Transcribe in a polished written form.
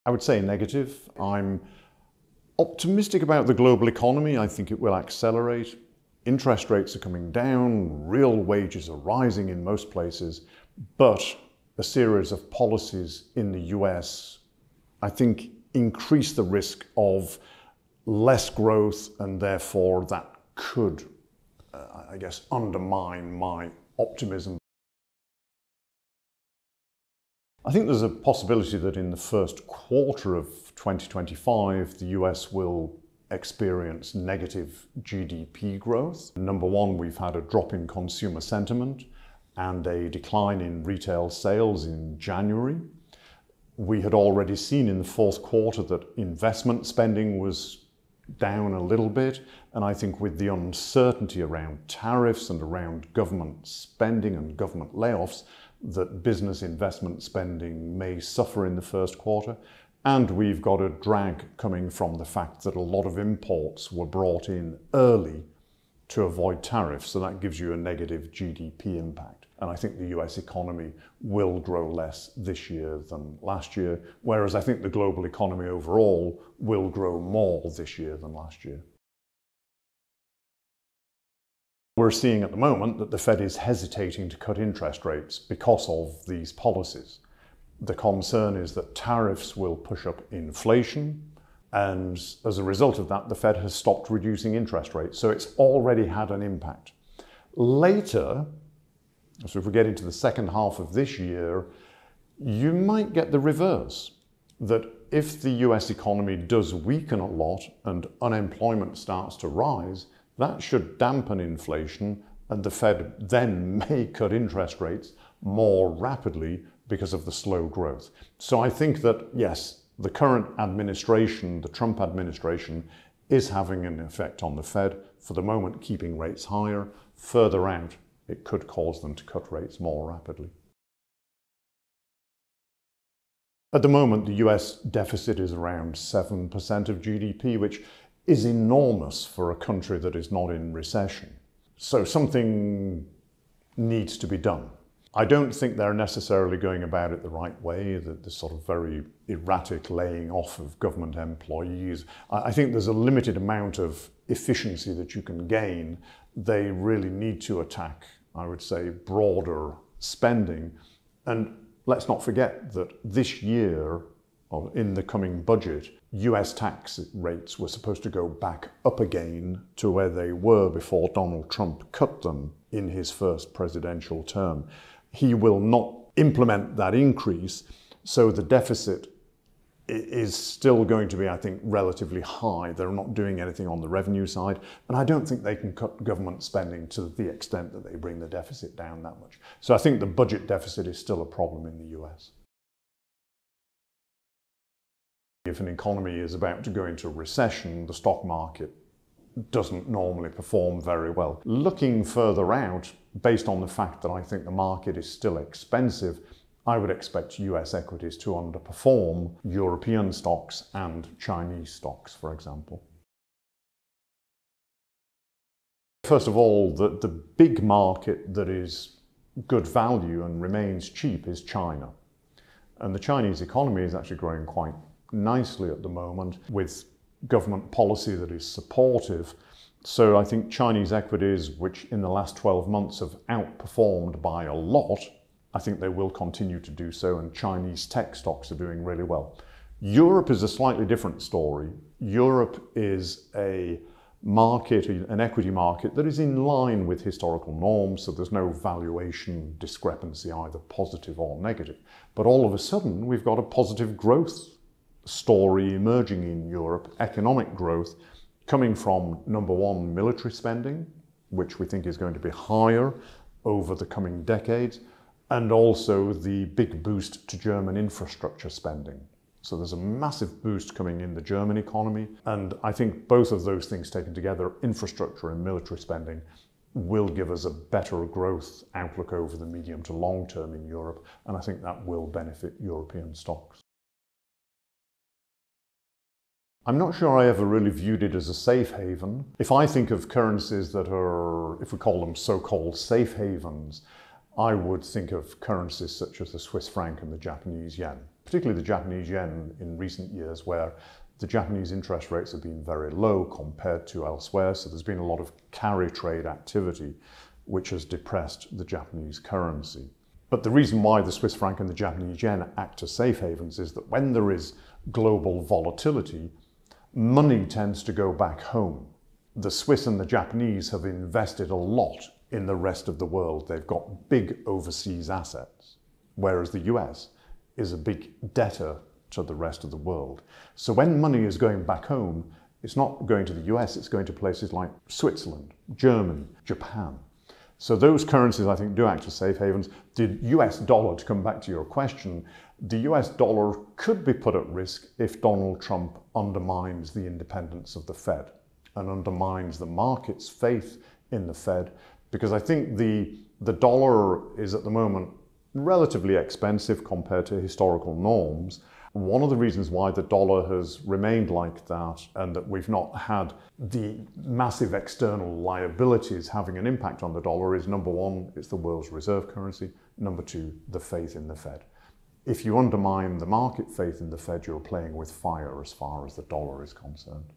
I would say negative. I'm optimistic about the global economy. I think it will accelerate. Interest rates are coming down, real wages are rising in most places, but a series of policies in the US, I think, increase the risk of less growth, and therefore that could, I guess, undermine my optimism. I think there's a possibility that in the first quarter of 2025, the US will experience negative GDP growth. Number one, we've had a drop in consumer sentiment and a decline in retail sales in January. We had already seen in the fourth quarter that investment spending was down a little bit, and I think with the uncertainty around tariffs and around government spending and government layoffs, that business investment spending may suffer in the first quarter. And we've got a drag coming from the fact that a lot of imports were brought in early to avoid tariffs, so that gives you a negative GDP impact. And I think the US economy will grow less this year than last year, whereas I think the global economy overall will grow more this year than last year. We're seeing at the moment that the Fed is hesitating to cut interest rates because of these policies. The concern is that tariffs will push up inflation, and as a result of that, the Fed has stopped reducing interest rates. So it's already had an impact. Later, so if we get into the second half of this year, you might get the reverse, that if the US economy does weaken a lot and unemployment starts to rise, that should dampen inflation, and the Fed then may cut interest rates more rapidly because of the slow growth. So I think that, yes, the current administration, the Trump administration, is having an effect on the Fed, for the moment keeping rates higher. Further out, it could cause them to cut rates more rapidly. At the moment, the US deficit is around 7% of GDP, which is enormous for a country that is not in recession. So something needs to be done. I don't think they're necessarily going about it the right way, the sort of very erratic laying off of government employees. I think there's a limited amount of efficiency that you can gain. They really need to attack, I would say, broader spending. And let's not forget that this year, or in the coming budget, US tax rates were supposed to go back up again to where they were before Donald Trump cut them in his first presidential term. He will not implement that increase, so the deficit is still going to be, I think, relatively high. They're not doing anything on the revenue side, and I don't think they can cut government spending to the extent that they bring the deficit down that much. So I think the budget deficit is still a problem in the US. If an economy is about to go into recession, the stock market doesn't normally perform very well. Looking further out, based on the fact that I think the market is still expensive, I would expect US equities to underperform European stocks and Chinese stocks, for example. First of all, the big market that is good value and remains cheap is China. And the Chinese economy is actually growing quite nicely at the moment, with government policy that is supportive. So I think Chinese equities, which in the last 12 months have outperformed by a lot, I think they will continue to do so, and Chinese tech stocks are doing really well. Europe is a slightly different story. Europe is a market, an equity market that is in line with historical norms, so there's no valuation discrepancy, either positive or negative. But all of a sudden, we've got a positive growth story emerging in Europe, economic growth, coming from, number one, military spending, which we think is going to be higher over the coming decades, and also the big boost to German infrastructure spending. So there's a massive boost coming in the German economy, and I think both of those things taken together, infrastructure and military spending, will give us a better growth outlook over the medium to long term in Europe, and I think that will benefit European stocks. I'm not sure I ever really viewed it as a safe haven. If I think of currencies that are, if we call them so-called safe havens, I would think of currencies such as the Swiss franc and the Japanese yen. particularly the Japanese yen in recent years, where the Japanese interest rates have been very low compared to elsewhere. So there's been a lot of carry trade activity, which has depressed the Japanese currency. But the reason why the Swiss franc and the Japanese yen act as safe havens is that when there is global volatility, money tends to go back home. The Swiss and the Japanese have invested a lot in the rest of the world. They've got big overseas assets, whereas the US is a big debtor to the rest of the world. So when money is going back home, it's not going to the US, it's going to places like Switzerland, Germany, Japan. So those currencies, I think, do act as safe havens. The US dollar, to come back to your question, the US dollar could be put at risk if Donald Trump undermines the independence of the Fed and undermines the market's faith in the Fed, because I think the dollar is at the moment relatively expensive compared to historical norms. One of the reasons why the dollar has remained like that and that we've not had the massive external liabilities having an impact on the dollar is, number one, it's the world's reserve currency. Number two, the faith in the Fed. If you undermine the market faith in the Fed, you're playing with fire as far as the dollar is concerned.